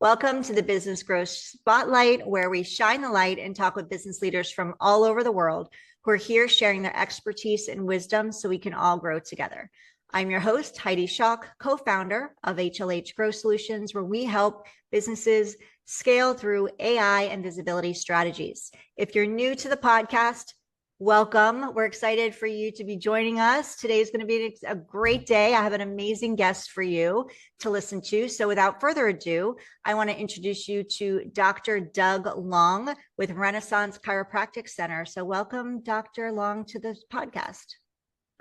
Welcome to the Business Growth Spotlight, where we shine the light and talk with business leaders from all over the world who are here sharing their expertise and wisdom so we can all grow together. I'm your host, Heidi Schalk, co-founder of HLH Growth Solutions, where we help businesses scale through AI and visibility strategies. If you're new to the podcast, welcome. We're excited for you to be joining us. Today is going to be a great day. I have an amazing guest for you to listen to. So without further ado, I want to introduce you to Dr. Doug Long with Renaissance Chiropractic Center. So welcome, Dr. Long, to the podcast.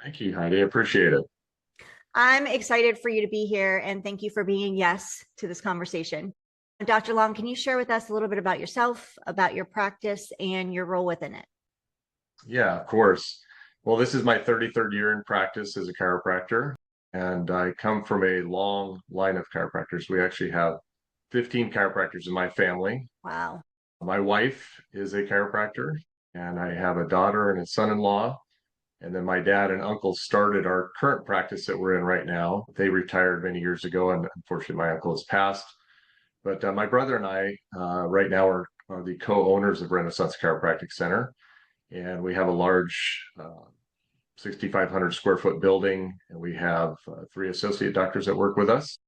Thank you, Heidi. I appreciate it. I'm excited for you to be here, and thank you for being yes to this conversation. Dr. Long, can you share with us a little bit about yourself, about your practice, and your role within it? Yeah, of course. Well, this is my 33rd year in practice as a chiropractor, and I come from a long line of chiropractors. We actually have 15 chiropractors in my family. Wow. My wife is a chiropractor, and I have a daughter and a son-in-law. And then my dad and uncle started our current practice that we're in right now. They retired many years ago, and unfortunately, my uncle has passed. But my brother and I right now are the co-owners of Renaissance Chiropractic Center. And we have a large 6,500 square foot building, and we have 3 associate doctors that work with us.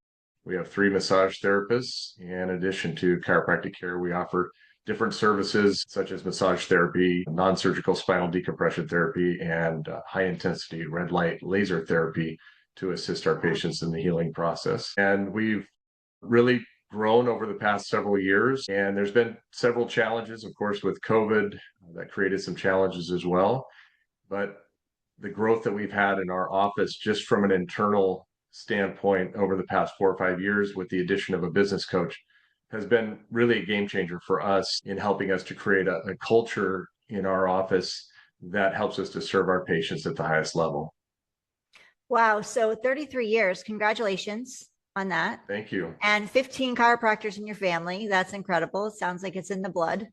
We have 3 massage therapists. In addition to chiropractic care, we offer different services such as massage therapy, non-surgical spinal decompression therapy, and high-intensity red light laser therapy to assist our patients in the healing process. And we've really grown over the past several years, and there's been several challenges, of course, with COVID that created some challenges as well. But the growth that we've had in our office, just from an internal standpoint over the past 4 or 5 years, with the addition of a business coach, has been really a game changer for us in helping us to create a culture in our office that helps us to serve our patients at the highest level. Wow. So 33 years. Congratulations on that. Thank you. And 15 chiropractors in your family. That's incredible. It sounds like it's in the blood.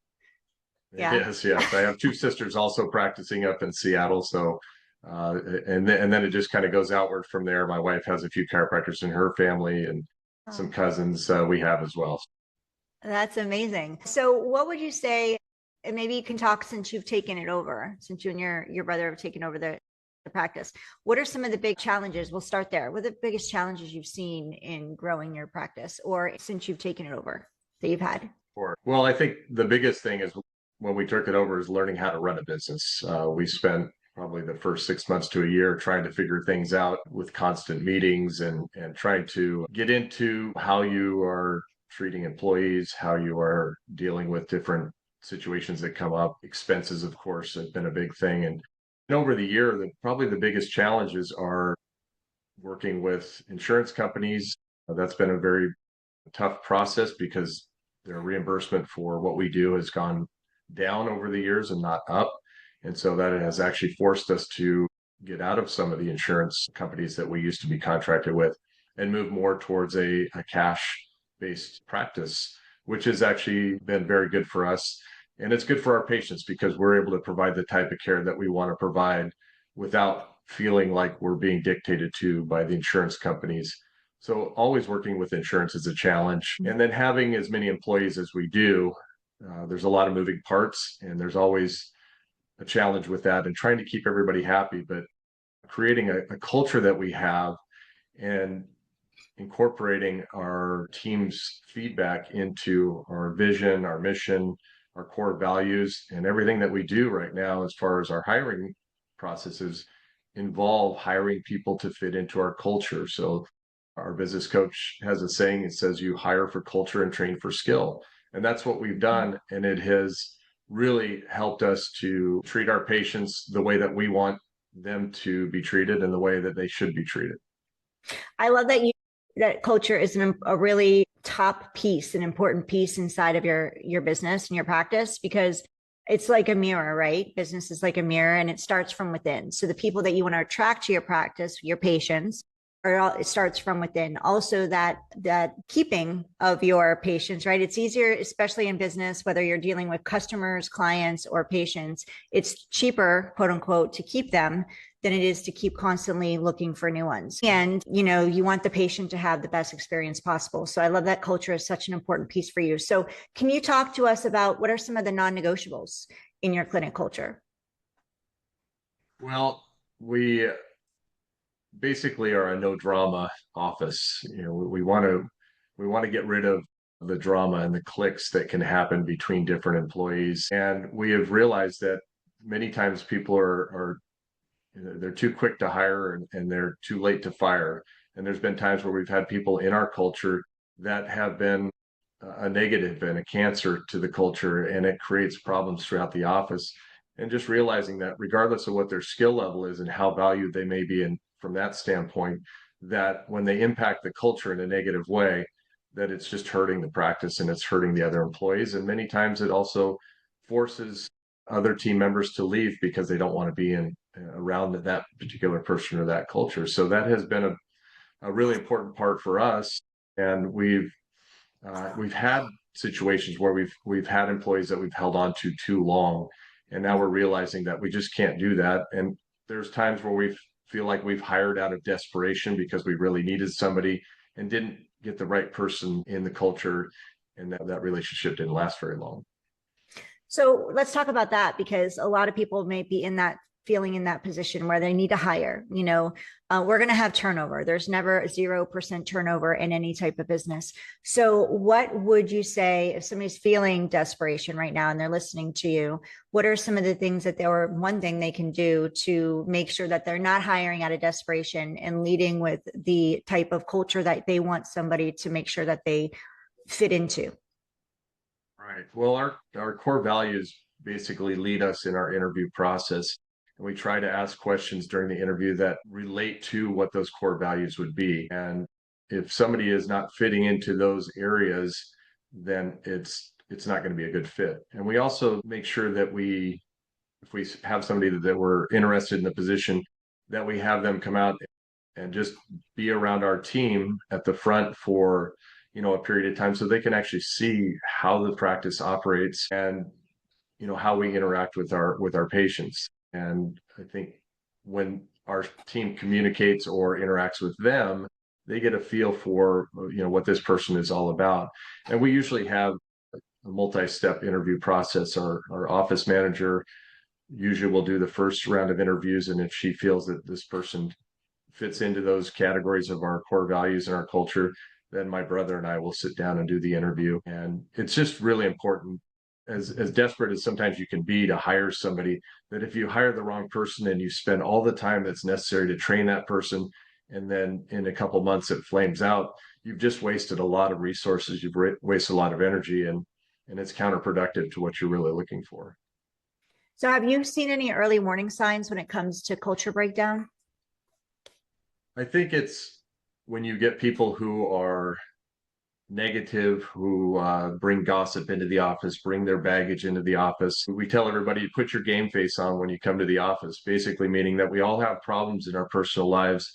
Yeah. Yes. I have 2 sisters also practicing up in Seattle. So, and then it just kind of goes outward from there. My wife has a few chiropractors in her family, and some cousins we have as well. That's amazing. So what would you say, and maybe you can talk since you've taken it over, since you and your brother have taken over the practice. What are some of the big challenges? We'll start there. What are the biggest challenges you've seen in growing your practice, or since you've taken it over, that you've had? Well, I think the biggest thing is when we took it over is learning how to run a business. We spent probably the first 6 months to a year trying to figure things out with constant meetings and trying to get into how you are treating employees, how you are dealing with different situations that come up. Expenses, of course, have been a big thing. And over the year, probably the biggest challenges are working with insurance companies. That's been a very tough process because their reimbursement for what we do has gone down over the years and not up. And so that has actually forced us to get out of some of the insurance companies that we used to be contracted with and move more towards a cash-based practice, which has actually been very good for us. And it's good for our patients because we're able to provide the type of care that we want to provide without feeling like we're being dictated to by the insurance companies. So always working with insurance is a challenge. And then having as many employees as we do, there's a lot of moving parts, and there's always a challenge with that and trying to keep everybody happy, but creating a culture that we have and incorporating our team's feedback into our vision, our mission, our core values, and everything that we do right now as far as our hiring processes involve hiring people to fit into our culture. So our business coach has a saying, it says you hire for culture and train for skill. And that's what we've done. And it has really helped us to treat our patients the way that we want them to be treated and the way that they should be treated. I love that culture is a really top piece, an important piece inside of your business and your practice, because it's like a mirror, right? Business is like a mirror, and it starts from within. So the people that you want to attract to your practice, your patients, it starts from within. Also that keeping of your patients, right? It's easier, especially in business, whether you're dealing with customers, clients, or patients, it's cheaper, quote unquote, to keep them than it is to keep constantly looking for new ones. And, you know, you want the patient to have the best experience possible. So I love that culture is such an important piece for you. So can you talk to us about what are some of the non-negotiables in your clinic culture? Well, we basically are a no drama office. You know, we want to get rid of the drama and the cliques that can happen between different employees. And we have realized that many times people are they're too quick to hire and they're too late to fire. And there's been times where we've had people in our culture that have been a negative and a cancer to the culture, and it creates problems throughout the office. And just realizing that regardless of what their skill level is and how valued they may be in from that standpoint, that when they impact the culture in a negative way, that it's just hurting the practice and it's hurting the other employees. And many times it also forces other team members to leave because they don't want to be in around that particular person or that culture. So that has been a really important part for us. And we've had situations where we've had employees that we've held on to too long, and now we're realizing that we just can't do that. And there's times where we feel like we've hired out of desperation because we really needed somebody and didn't get the right person in the culture, and that relationship didn't last very long. So let's talk about that, because a lot of people may be in that feeling in that position where they need to hire. You know, we're going to have turnover. There's never 0% turnover in any type of business. So what would you say if somebody's feeling desperation right now and they're listening to you? What are some of the things that one thing they can do to make sure that they're not hiring out of desperation and leading with the type of culture that they want somebody to make sure that they fit into? Right. Well, our core values basically lead us in our interview process. And we try to ask questions during the interview that relate to what those core values would be. And if somebody is not fitting into those areas, then it's not going to be a good fit. And we also make sure that if we have somebody that we're interested in the position, that we have them come out and just be around our team at the front for a period of time so they can actually see how the practice operates and how we interact with our patients. And I think when our team communicates or interacts with them, they get a feel for what this person is all about. And we usually have a multi-step interview process. Our office manager usually will do the first round of interviews, and if she feels that this person fits into those categories of our core values and our culture, then my brother and I will sit down and do the interview. And it's just really important, as desperate as sometimes you can be to hire somebody, that if you hire the wrong person and you spend all the time that's necessary to train that person, and then in a couple months it flames out, you've just wasted a lot of resources, you've wasted a lot of energy, and it's counterproductive to what you're really looking for. So have you seen any early warning signs when it comes to culture breakdown? I think it's when you get people who are negative, who bring gossip into the office, bring their baggage into the office. We tell everybody, put your game face on when you come to the office, basically meaning that we all have problems in our personal lives.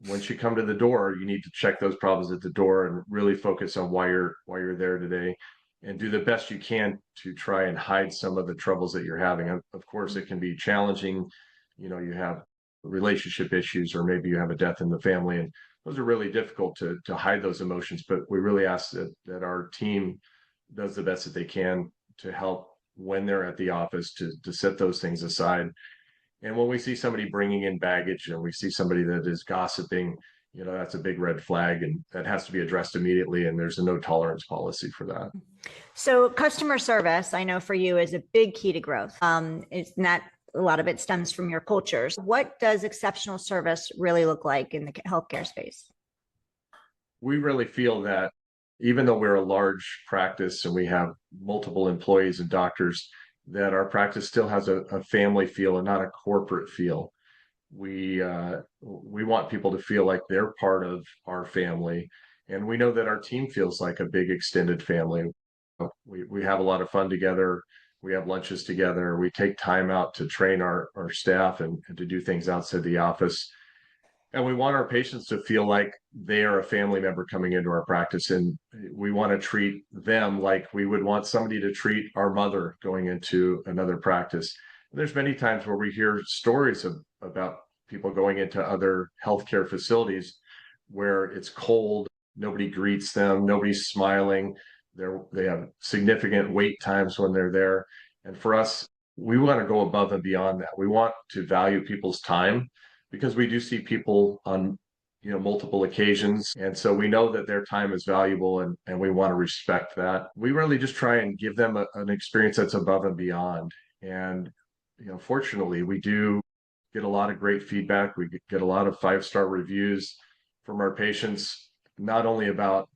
Once you come to the door, you need to check those problems at the door and really focus on why you're there today, and do the best you can to try and hide some of the troubles that you're having. Of course, it can be challenging. You have relationship issues, or maybe you have a death in the family, and those are really difficult to hide those emotions. But we really ask that our team does the best that they can to help when they're at the office to set those things aside. And when we see somebody bringing in baggage and we see somebody that is gossiping, that's a big red flag, and that has to be addressed immediately. And there's a no tolerance policy for that. So customer service, I know for you, is a big key to growth. It's not a lot of it stems from your cultures. What does exceptional service really look like in the healthcare space? We really feel that even though we're a large practice and we have multiple employees and doctors, that our practice still has a family feel and not a corporate feel. We want people to feel like they're part of our family, and we know that our team feels like a big extended family. We have a lot of fun together. We have lunches together. We take time out to train our staff and to do things outside the office. And we want our patients to feel like they are a family member coming into our practice. And we want to treat them like we would want somebody to treat our mother going into another practice. And there's many times where we hear stories about people going into other healthcare facilities where it's cold, nobody greets them, nobody's smiling. They have significant wait times when they're there. And for us, we want to go above and beyond that. We want to value people's time because we do see people on multiple occasions, and so we know that their time is valuable, and we want to respect that. We really just try and give them an experience that's above and beyond. And fortunately, we do get a lot of great feedback. We get a lot of 5-star reviews from our patients, not only about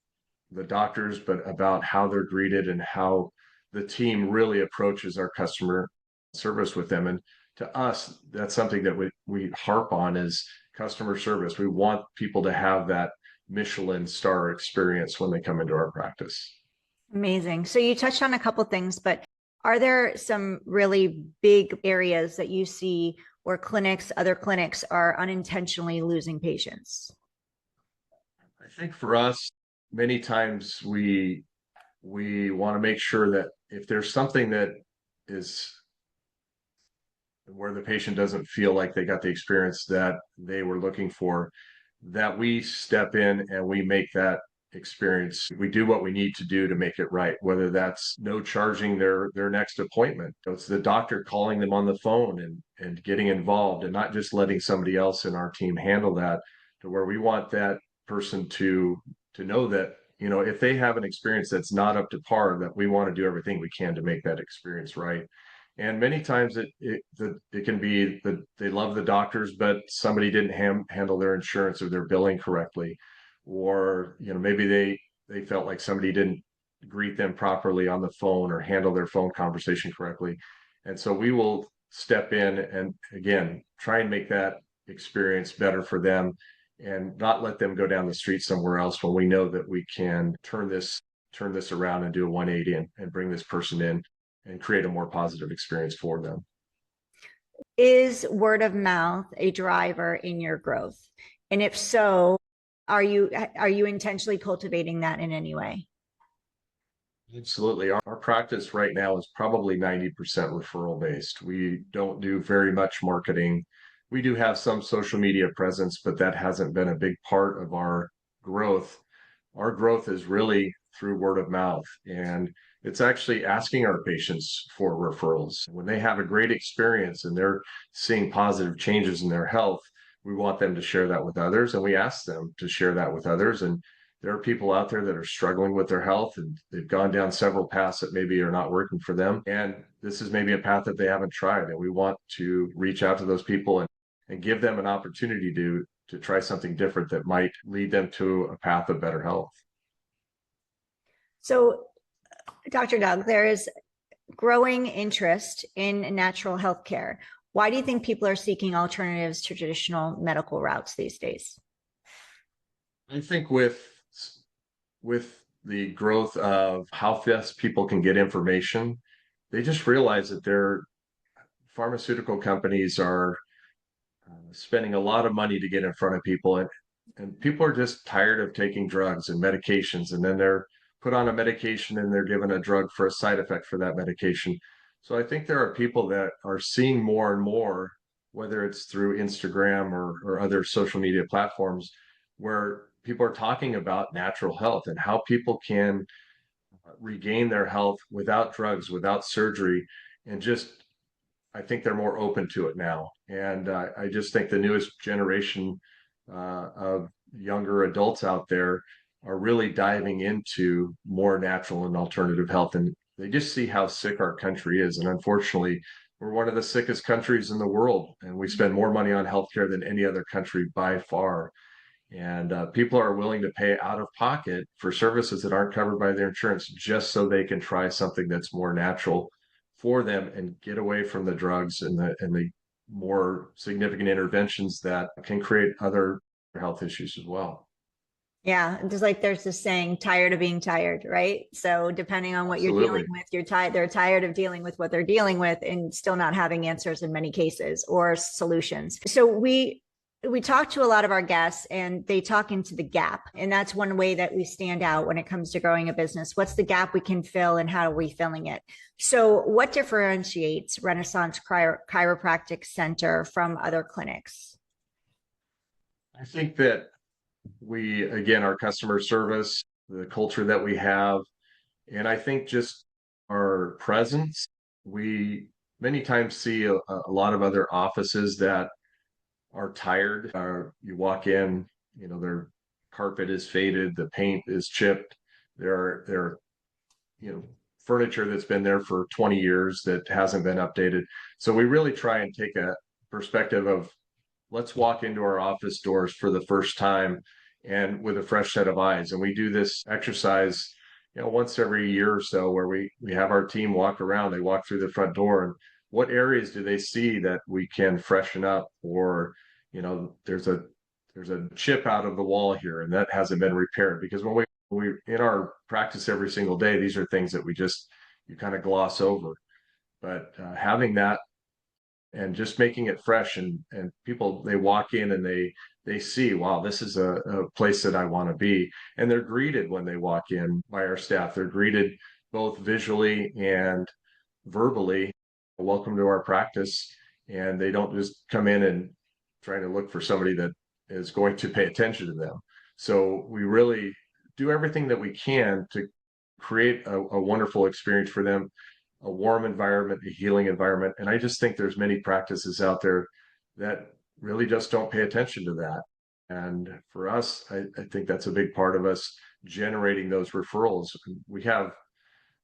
the doctors but about how they're greeted and how the team really approaches our customer service with them. And to us, that's something that we harp on is customer service. We want people to have that Michelin star experience when they come into our practice. Amazing. So you touched on a couple things, but are there some really big areas that you see where other clinics are unintentionally losing patients? I think for us, many times we want to make sure that if there's something that is where the patient doesn't feel like they got the experience that they were looking for, that we step in and we make that experience. We do what we need to do to make it right, whether that's no charging their next appointment. So it's the doctor calling them on the phone and getting involved and not just letting somebody else in our team handle that, to where we want that person to know that if they have an experience that's not up to par, that we want to do everything we can to make that experience right. And many times it can be that they love the doctors, but somebody didn't handle their insurance or their billing correctly, or maybe they felt like somebody didn't greet them properly on the phone or handle their phone conversation correctly. And so we will step in and again try and make that experience better for them and not let them go down the street somewhere else when we know that we can turn this around and do a 180 and bring this person in and create a more positive experience for them. Is word of mouth a driver in your growth? And if so, are you intentionally cultivating that in any way? Absolutely. Our practice right now is probably 90% referral based. We don't do very much marketing. We do have some social media presence, but that hasn't been a big part of our growth. Our growth is really through word of mouth, and it's actually asking our patients for referrals. When they have a great experience and they're seeing positive changes in their health, we want them to share that with others, and we ask them to share that with others. And there are people out there that are struggling with their health and they've gone down several paths that maybe are not working for them. And this is maybe a path that they haven't tried. And we want to reach out to those people and give them an opportunity to try something different that might lead them to a path of better health. So, Dr. Doug, there is growing interest in natural healthcare. Why do you think people are seeking alternatives to traditional medical routes these days? I think with the growth of how fast people can get information, they just realize that their pharmaceutical companies are spending a lot of money to get in front of people, and people are just tired of taking drugs and medications, and then they're put on a medication and they're given a drug for a side effect for that medication. So I think there are people that are seeing more and more, whether it's through Instagram or other social media platforms, where people are talking about natural health and how people can regain their health without drugs, without surgery, and just I think they're more open to it now. And I just think the newest generation of younger adults out there are really diving into more natural and alternative health. And they just see how sick our country is. And unfortunately, we're one of the sickest countries in the world. And we spend more money on healthcare than any other country by far. And people are willing to pay out of pocket for services that aren't covered by their insurance just so they can try something that's more natural for them and get away from the drugs and the more significant interventions that can create other health issues as well. Yeah, just like there's this saying, tired of being tired, right? So depending on what you're dealing with, they're tired of dealing with what they're dealing with and still not having answers in many cases or solutions. So we talk to a lot of our guests and they talk into the gap. And that's one way that we stand out when it comes to growing a business. What's the gap we can fill and how are we filling it? So what differentiates Renaissance Chiropractic Center from other clinics? I think that again, our customer service, the culture that we have, and I think just our presence, we many times see a lot of other offices that are tired. You walk in, their carpet is faded, the paint is chipped, there are you know furniture that's been there for 20 years that hasn't been updated. So we really try and take a perspective of let's walk into our office doors for the first time and with a fresh set of eyes. And we do this exercise, once every year or so where we have our team walk around, they walk through the front door and what areas do they see that we can freshen up, or there's a chip out of the wall here and that hasn't been repaired. Because when we in our practice every single day, these are things that you kind of gloss over. But having that and just making it fresh, and people, they walk in and they see, wow, this is a place that I want to be. And they're greeted when they walk in by our staff. They're greeted both visually and verbally, welcome to our practice. And they don't just come in and trying to look for somebody that is going to pay attention to them. So we really do everything that we can to create a wonderful experience for them, a warm environment, a healing environment. And I just think there's many practices out there that really just don't pay attention to that. And for us, I think that's a big part of us generating those referrals. We have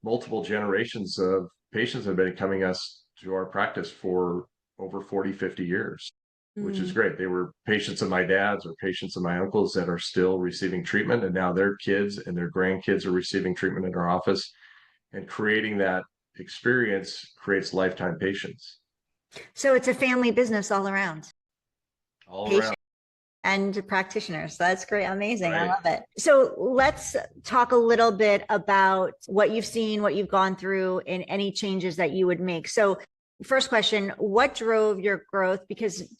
multiple generations of patients that have been coming us to our practice for over 40, 50 years, which is great. They were patients of my dad's or patients of my uncles that are still receiving treatment. And now their kids and their grandkids are receiving treatment in our office. And creating that experience creates lifetime patients So it's a family business all around. all around. Patient and practitioners. That's great. Amazing. I Right. love it. So let's talk a little bit about what you've seen, what you've gone through, and any changes that you would make. So first question, what drove your growth? Because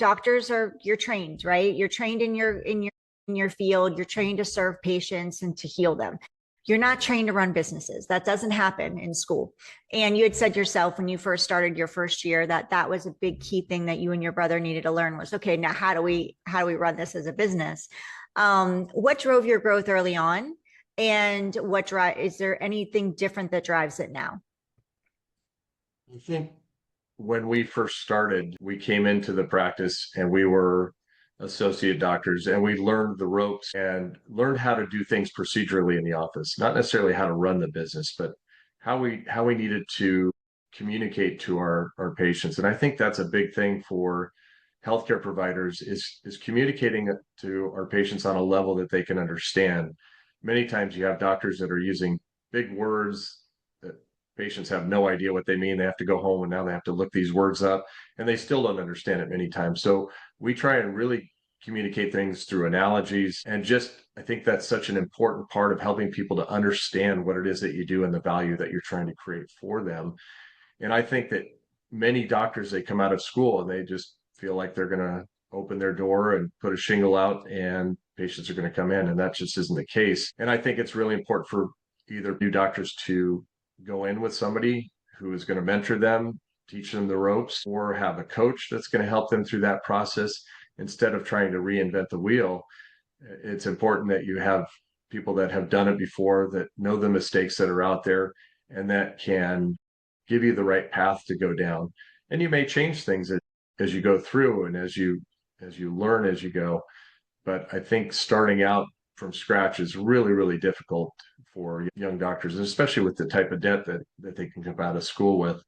you're trained, right? You're trained in your field, you're trained to serve patients and to heal them. You're not trained to run businesses. That doesn't happen in school. And you had said yourself when you first started your first year that was a big key thing that you and your brother needed to learn was, okay, now how do we run this as a business? What drove your growth early on? And is there anything different that drives it now? I think when we first started, we came into the practice and we were associate doctors and we learned the ropes and learned how to do things procedurally in the office, not necessarily how to run the business, but how we needed to communicate to our patients. And I think that's a big thing for healthcare providers is communicating to our patients on a level that they can understand. Many times you have doctors that are using big words that patients have no idea what they mean. They have to go home and now they have to look these words up and they still don't understand it many times. So we try and really communicate things through analogies, and just I think that's such an important part of helping people to understand what it is that you do and the value that you're trying to create for them. And I think that many doctors, they come out of school and they just feel like they're going to open their door and put a shingle out and patients are going to come in, and that just isn't the case. And I think it's really important for either new doctors to go in with somebody who is going to mentor them, teach them the ropes, or have a coach that's going to help them through that process instead of trying to reinvent the wheel. It's important that you have people that have done it before, that know the mistakes that are out there, and that can give you the right path to go down. And you may change things as you go through and as you learn as you go. But I think starting out from scratch is really, really difficult for young doctors, and especially with the type of debt that they can come out of school with.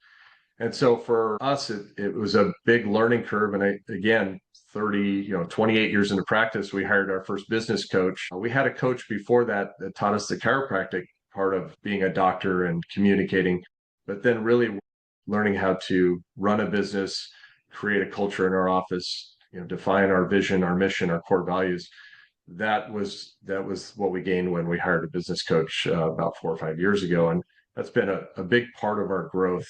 And so for us, it was a big learning curve. And again, 28 years into practice, we hired our first business coach. We had a coach before that taught us the chiropractic part of being a doctor and communicating, but then really learning how to run a business, create a culture in our office, define our vision, our mission, our core values. That was what we gained when we hired a business coach about 4 or 5 years ago. And that's been a big part of our growth.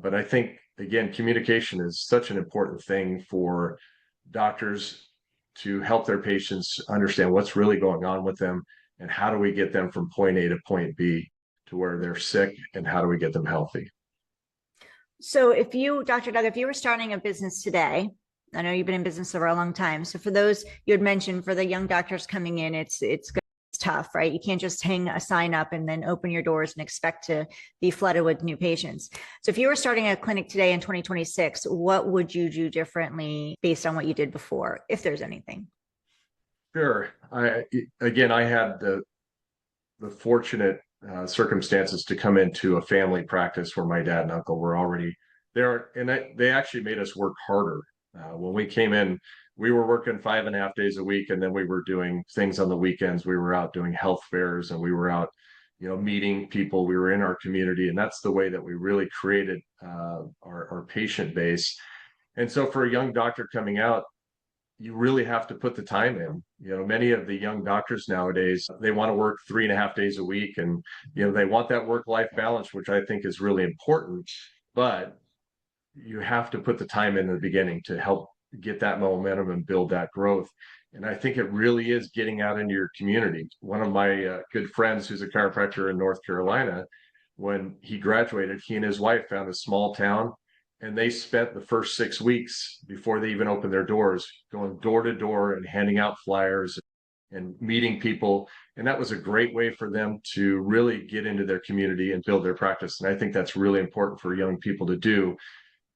But I think, again, communication is such an important thing for doctors to help their patients understand what's really going on with them and how do we get them from point A to point B to where they're sick, and how do we get them healthy. So Dr. Doug, if you were starting a business today, I know you've been in business over a long time. So for those you had mentioned, for the young doctors coming in, it's tough, right? You can't just hang a sign up and then open your doors and expect to be flooded with new patients. So if you were starting a clinic today in 2026, what would you do differently based on what you did before, if there's anything? Sure. I had the fortunate circumstances to come into a family practice where my dad and uncle were already there, and they actually made us work harder. When we came in, we were working 5.5 days a week, and then we were doing things on the weekends. We were out doing health fairs, and we were out, meeting people. We were in our community, and that's the way that we really created our patient base. And so, for a young doctor coming out, you really have to put the time in. Many of the young doctors nowadays, they want to work 3.5 days a week, and they want that work-life balance, which I think is really important. But you have to put the time in the beginning to help get that momentum and build that growth. And I think it really is getting out into your community. One of my good friends, who's a chiropractor in North Carolina, when he graduated, he and his wife found a small town, and they spent the first 6 weeks before they even opened their doors going door to door and handing out flyers and meeting people. And that was a great way for them to really get into their community and build their practice. And I think that's really important for young people to do.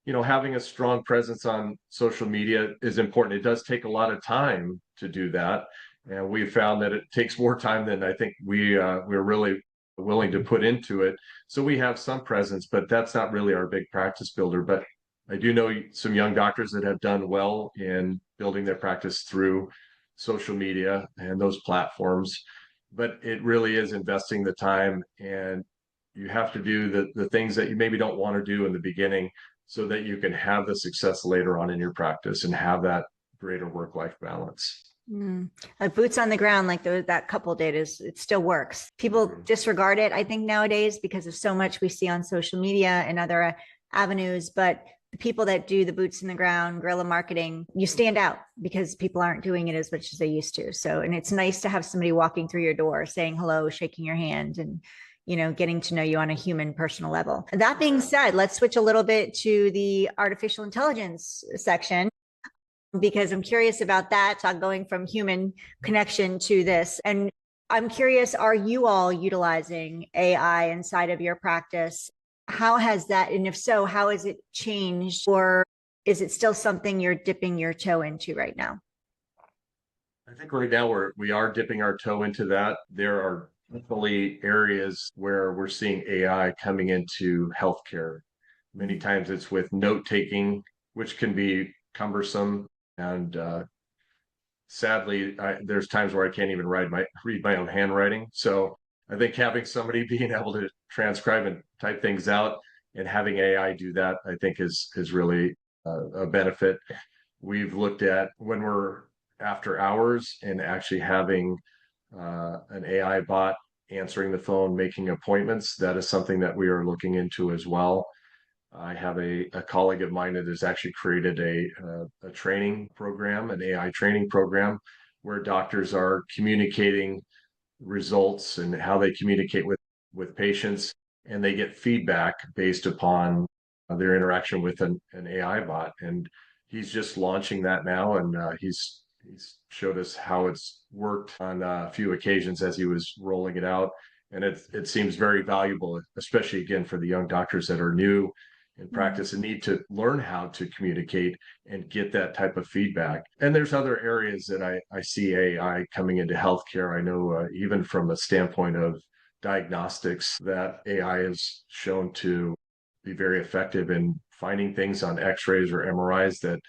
Having a strong presence on social media is important. It does take a lot of time to do that. And we found that it takes more time than I think we're really willing to put into it. So we have some presence, but that's not really our big practice builder. But I do know some young doctors that have done well in building their practice through social media and those platforms. But it really is investing the time, and you have to do the things that you maybe don't want to do in the beginning so that you can have the success later on in your practice and have that greater work-life balance. Boots on the ground, like that couple did, it still works. People disregard it, I think, nowadays because of so much we see on social media and other avenues. But the people that do the boots in the ground, guerrilla marketing, you stand out because people aren't doing it as much as they used to. So, and it's nice to have somebody walking through your door, saying hello, shaking your hand, and getting to know you on a human personal level. That being said, let's switch a little bit to the artificial intelligence section, because I'm curious about that, going from human connection to this. And I'm curious, are you all utilizing AI inside of your practice? How has that, and if so, how has it changed, or is it still something you're dipping your toe into right now? I think right now we are dipping our toe into that. There are definitely areas where we're seeing AI coming into healthcare. Many times it's with note taking, which can be cumbersome, and sadly, there's times where I can't even read my own handwriting. So I think having somebody being able to transcribe and type things out and having AI do that, I think is really a benefit. We've looked at when we're after hours and actually having an AI bot answering the phone, making appointments. That is something that we are looking into as well. I have a colleague of mine that has actually created a training program, an AI training program, where doctors are communicating results and how they communicate with patients, and they get feedback based upon their interaction with an AI bot. And he's just launching that now, and he's showed us how it's worked on a few occasions as he was rolling it out. And it seems very valuable, especially again for the young doctors that are new in practice and need to learn how to communicate and get that type of feedback. And there's other areas that I see AI coming into healthcare. I know even from a standpoint of diagnostics, that AI is shown to be very effective in finding things on x-rays or MRIs that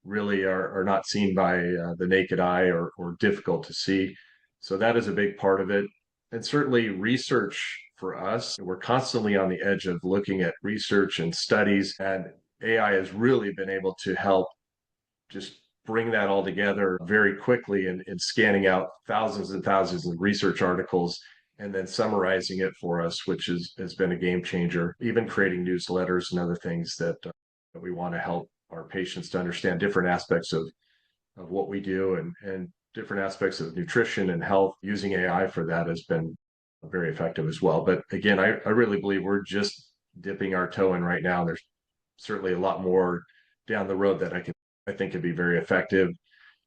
really are not seen by the naked eye, or difficult to see. So that is a big part of it. And certainly research for us, we're constantly on the edge of looking at research and studies, and AI has really been able to help just bring that all together very quickly, and scanning out thousands and thousands of research articles and then summarizing it for us, which has been a game changer. Even creating newsletters and other things that we want to help our patients to understand different aspects of what we do, and different aspects of nutrition and health. Using AI for that has been very effective as well. But again, I really believe we're just dipping our toe in right now. There's certainly a lot more down the road that I can I think could be very effective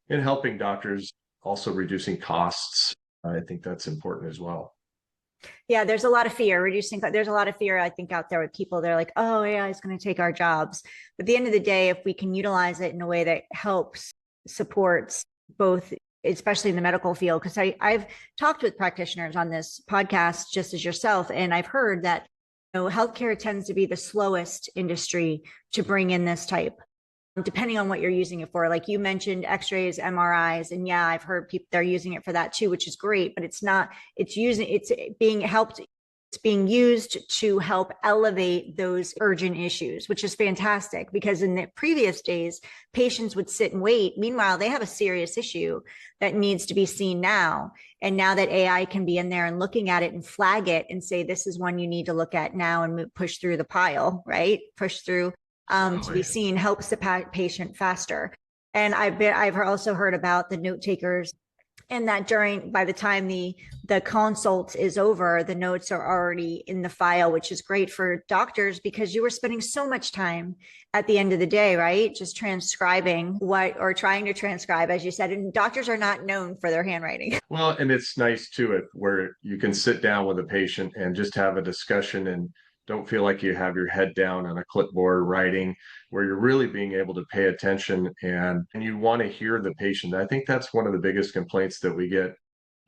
in helping doctors, also reducing costs. I think that's important as well. Yeah, there's a lot of fear reducing. There's a lot of fear, I think, out there with people. They're like, oh, AI is going to take our jobs. But at the end of the day, if we can utilize it in a way that helps, supports both, especially in the medical field, because I've talked with practitioners on this podcast, just as yourself, and I've heard that healthcare tends to be the slowest industry to bring in this type, depending on what you're using it for. Like you mentioned, x-rays, MRIs, and yeah, I've heard people, they're using it for that too, which is great, but it's being used to help elevate those urgent issues, which is fantastic, because in the previous days, patients would sit and wait. Meanwhile, they have a serious issue that needs to be seen now. And now that AI can be in there and looking at it and flag it and say, this is one you need to look at now and push through the pile, right? Push through to be seen, helps the patient faster. And I've also heard about the note takers, and that by the time the consult is over, the notes are already in the file, which is great for doctors, because you were spending so much time at the end of the day, right? Just transcribing or trying to transcribe, as you said, and doctors are not known for their handwriting. Well, and it's nice too, where you can sit down with a patient and just have a discussion and don't feel like you have your head down on a clipboard writing, where you're really being able to pay attention and you want to hear the patient. I think that's one of the biggest complaints that we get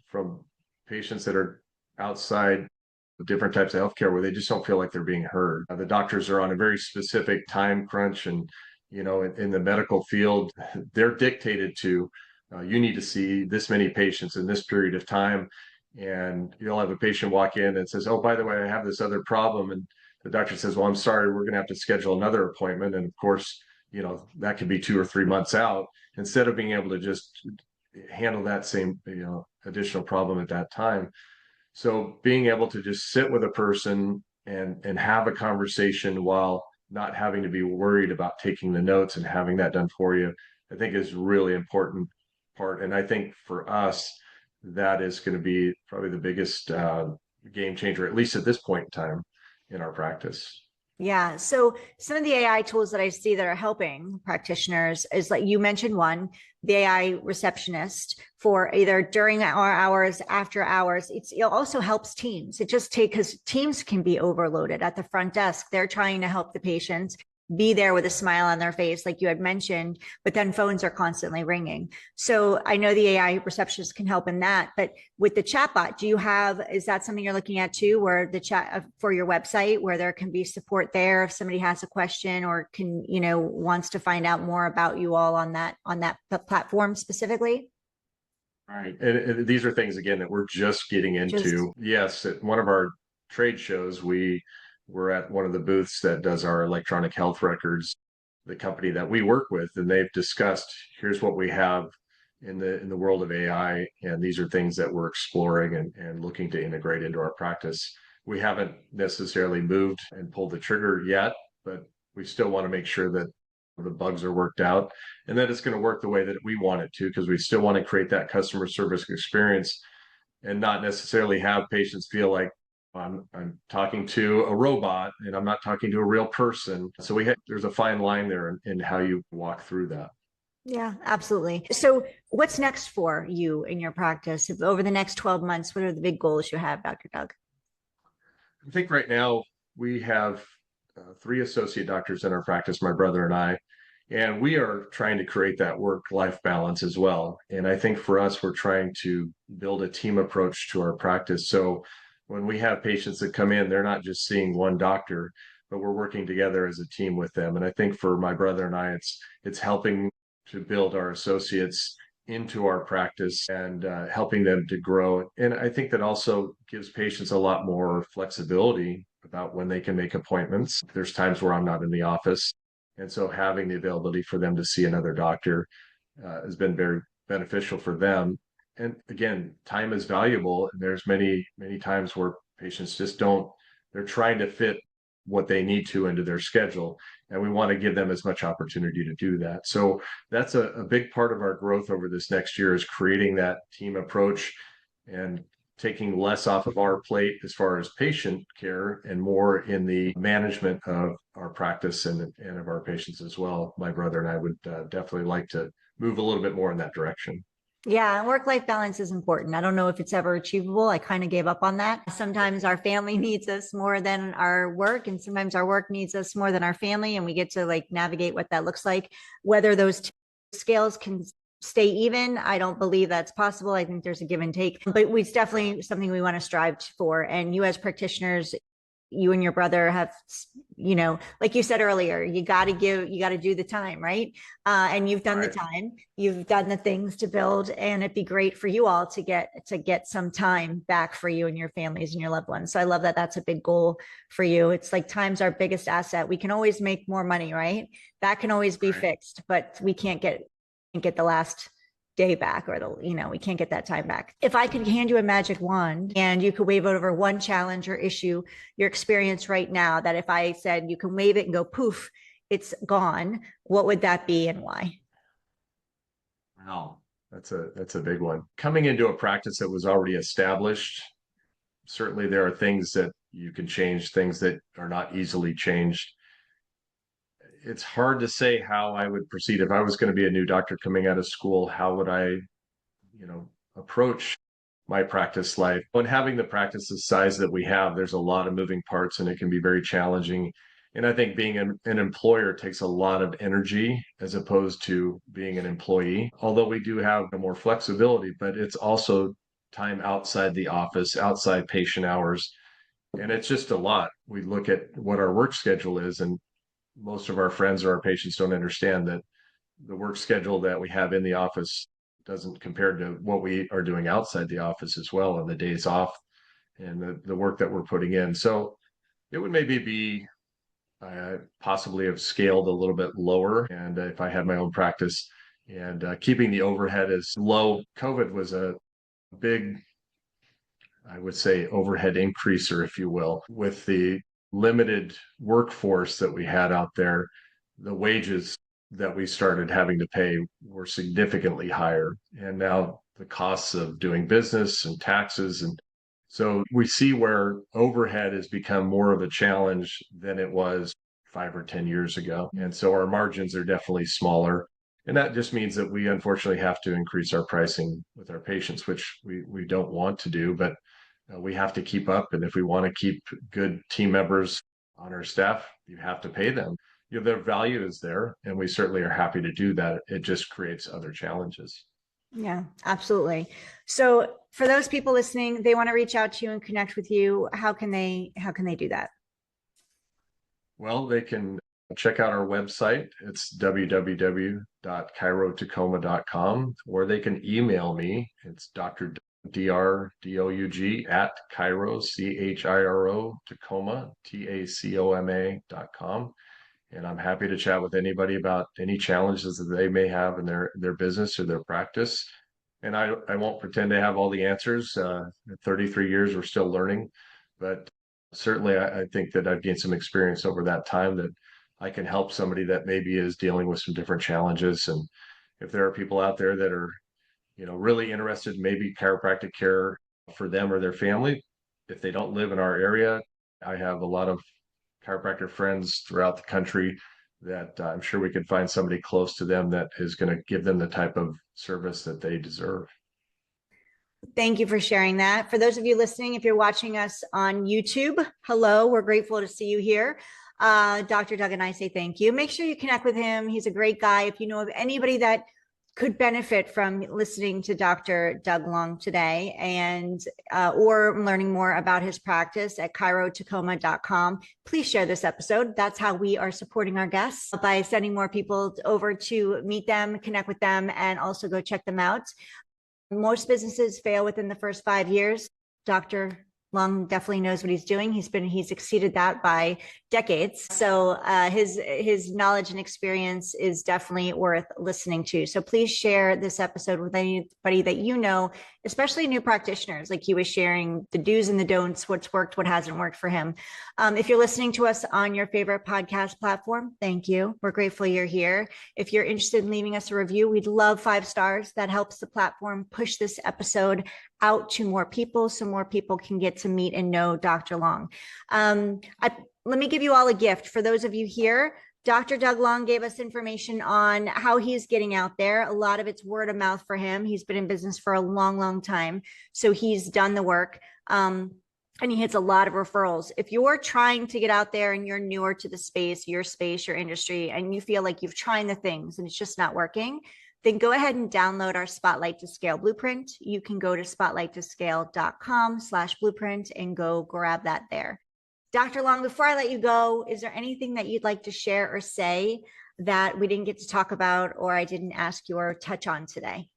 from patients that are outside of different types of healthcare, where they just don't feel like they're being heard. The doctors are on a very specific time crunch, and in the medical field, they're dictated to, you need to see this many patients in this period of time. And you'll have a patient walk in and says, oh, by the way, I have this other problem. And the doctor says, well, I'm sorry, we're going to have to schedule another appointment. And of course, that could be 2 or 3 months out, instead of being able to just handle that same, additional problem at that time. So being able to just sit with a person and have a conversation while not having to be worried about taking the notes and having that done for you, I think is really important part. And I think for us, that is going to be probably the biggest game changer, at least at this point in time in our practice. Yeah. So some of the AI tools that I see that are helping practitioners is, like you mentioned, one, the AI receptionist for either during our hours, after hours. It also helps teams. Because teams can be overloaded at the front desk. They're trying to help the patients be there with a smile on their face, like you had mentioned, but then phones are constantly ringing. So I know the AI receptionist can help in that, but with the chatbot, is that something you're looking at too, where the chat for your website, where there can be support there if somebody has a question or wants to find out more about you all on that platform specifically? Right. And these are things, again, that we're just getting into. Yes, at one of our trade shows, we're at one of the booths that does our electronic health records, the company that we work with, and they've discussed, here's what we have in the world of AI, and these are things that we're exploring and looking to integrate into our practice. We haven't necessarily moved and pulled the trigger yet, but we still want to make sure that the bugs are worked out and that it's going to work the way that we want it to, because we still want to create that customer service experience and not necessarily have patients feel like I'm talking to a robot and I'm not talking to a real person. So there's a fine line there in how you walk through that. Yeah, absolutely. So what's next for you in your practice over the next 12 months? What are the big goals you have, Dr. Doug? I think right now we have 3 associate doctors in our practice, my brother and I, and we are trying to create that work-life balance as well. And I think for us, we're trying to build a team approach to our practice. So when we have patients that come in, they're not just seeing one doctor, but we're working together as a team with them. And I think for my brother and I, it's helping to build our associates into our practice and helping them to grow. And I think that also gives patients a lot more flexibility about when they can make appointments. There's times where I'm not in the office. And so having the availability for them to see another doctor has been very beneficial for them. And again, time is valuable. And there's many, many times where patients just they're trying to fit what they need to into their schedule. And we want to give them as much opportunity to do that. So that's a big part of our growth over this next year, is creating that team approach and taking less off of our plate as far as patient care and more in the management of our practice and of our patients as well. My brother and I would definitely like to move a little bit more in that direction. Yeah, work-life balance is important. I don't know if it's ever achievable. I kind of gave up on that. Sometimes our family needs us more than our work, and sometimes our work needs us more than our family, and we get to like navigate what that looks like. Whether those two scales can stay even, I don't believe that's possible. I think there's a give and take, but it's definitely something we want to strive for. And you as practitioners, you and your brother have, like you said earlier, you got to do the time, right? And you've done the time, you've done the things to build, and it'd be great for you all to get some time back for you and your families and your loved ones. So I love that that's a big goal for you. It's like time's our biggest asset. We can always make more money, right? That can always be fixed, but we can't get the last day back, or we can't get that time back. If I could hand you a magic wand and you could wave over one challenge or issue you're experiencing right now, that if I said you can wave it and go poof, it's gone, what would that be and why? Wow, that's a big one. Coming into a practice that was already established, certainly there are things that you can change, things that are not easily changed. It's hard to say how I would proceed. If I was going to be a new doctor coming out of school, how would I, approach my practice life? When having the practice the size that we have, there's a lot of moving parts and it can be very challenging. And I think being an employer takes a lot of energy as opposed to being an employee. Although we do have more flexibility, but it's also time outside the office, outside patient hours. And it's just a lot. We look at what our work schedule is, and most of our friends or our patients don't understand that the work schedule that we have in the office doesn't compare to what we are doing outside the office as well, and the days off and the work that we're putting in. So it would maybe be possibly have scaled a little bit lower. And if I had my own practice and keeping the overhead as low. COVID was a big, I would say, overhead increaser, if you will, with the limited workforce that we had out there. The wages that we started having to pay were significantly higher. And now the costs of doing business and taxes. And so we see where overhead has become more of a challenge than it was 5 or 10 years ago. And so our margins are definitely smaller. And that just means that we unfortunately have to increase our pricing with our patients, which we don't want to do, but we have to keep up. And if we want to keep good team members on our staff, you have to pay them. Their value is there, and we certainly are happy to do that. It just creates other challenges. Yeah, absolutely. So for those people listening, they want to reach out to you and connect with you. How can they do that? Well, they can check out our website. It's www.chirotacoma.com, or they can email me. It's Dr. Drdoug at Chiro, Chiro, Tacoma, Tacoma.com. And I'm happy to chat with anybody about any challenges that they may have in their business or their practice. And I won't pretend to have all the answers. 33 years, we're still learning. But certainly, I think that I've gained some experience over that time that I can help somebody that maybe is dealing with some different challenges. And if there are people out there that are, really interested in maybe chiropractic care for them or their family, if they don't live in our area, I have a lot of chiropractor friends throughout the country that I'm sure we could find somebody close to them that is going to give them the type of service that they deserve. Thank you for sharing that. For those of you listening, if you're watching us on YouTube, hello, we're grateful to see you here. Dr. Doug and I say thank you. Make sure you connect with him. He's a great guy. If you know of anybody that could benefit from listening to Dr. Doug Long today and or learning more about his practice at chirotacoma.com, please share this episode. That's how we are supporting our guests, by sending more people over to meet them, connect with them, and also go check them out. Most businesses fail within the first 5 years. Dr. Long definitely knows what he's doing. He's exceeded that by decades. So his knowledge and experience is definitely worth listening to. So please share this episode with anybody that you know, especially new practitioners, like he was sharing the do's and the don'ts, what's worked, what hasn't worked for him. If you're listening to us on your favorite podcast platform, thank you. We're grateful you're here. If you're interested in leaving us a review, we'd love 5 stars. That helps the platform push this episode out to more people so more people can get to meet and know Dr. Long. Let me give you all a gift. For those of you here, Dr. Doug Long gave us information on how he's getting out there. A lot of it's word of mouth for him. He's been in business for a long, long time. So he's done the work. And he hits a lot of referrals. If you're trying to get out there and you're newer to the space, your industry, and you feel like you've tried the things and it's just not working, then go ahead and download our Spotlight to Scale blueprint. You can go to spotlighttoscale.com/blueprint and go grab that there. Dr. Long, before I let you go, is there anything that you'd like to share or say that we didn't get to talk about or I didn't ask you or touch on today?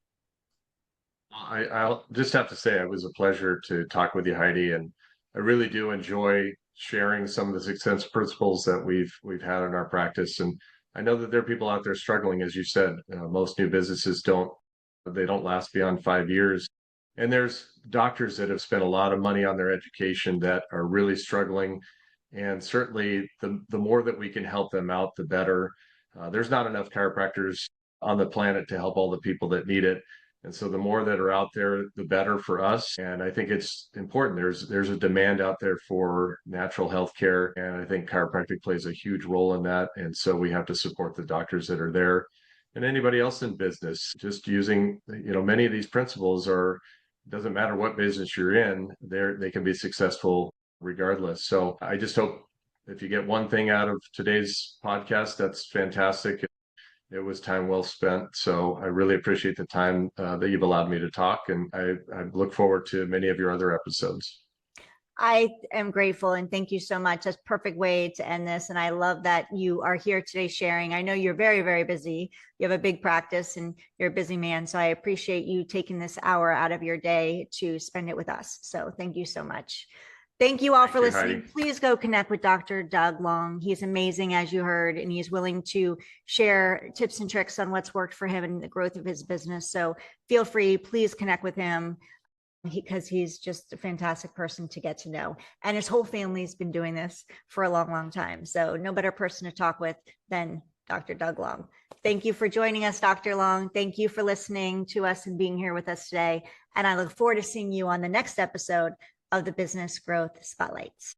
I'll just have to say it was a pleasure to talk with you, Heidi, and I really do enjoy sharing some of the success principles that we've had in our practice. And I know that there are people out there struggling, as you said. Most new businesses don't last beyond 5 years. And there's doctors that have spent a lot of money on their education that are really struggling. And certainly the more that we can help them out, the better. There's not enough chiropractors on the planet to help all the people that need it. And so the more that are out there, the better for us. And I think it's important. There's a demand out there for natural health care. And I think chiropractic plays a huge role in that. And so we have to support the doctors that are there and anybody else in business. Just using, many of these principles doesn't matter what business you're in, they can be successful regardless. So I just hope if you get one thing out of today's podcast, that's fantastic. It was time well spent. So I really appreciate the time that you've allowed me to talk. And I look forward to many of your other episodes. I am grateful and thank you so much. That's a perfect way to end this. And I love that you are here today sharing. I know you're very, very busy. You have a big practice and you're a busy man. So I appreciate you taking this hour out of your day to spend it with us. So thank you so much. Thank you all for listening. Heidi. Please go connect with Dr. Doug Long. He's amazing, as you heard, and he's willing to share tips and tricks on what's worked for him and the growth of his business. So feel free, please connect with him because he's just a fantastic person to get to know. And his whole family's been doing this for a long, long time. So no better person to talk with than Dr. Doug Long. Thank you for joining us, Dr. Long. Thank you for listening to us and being here with us today. And I look forward to seeing you on the next episode of the Business Growth Spotlights.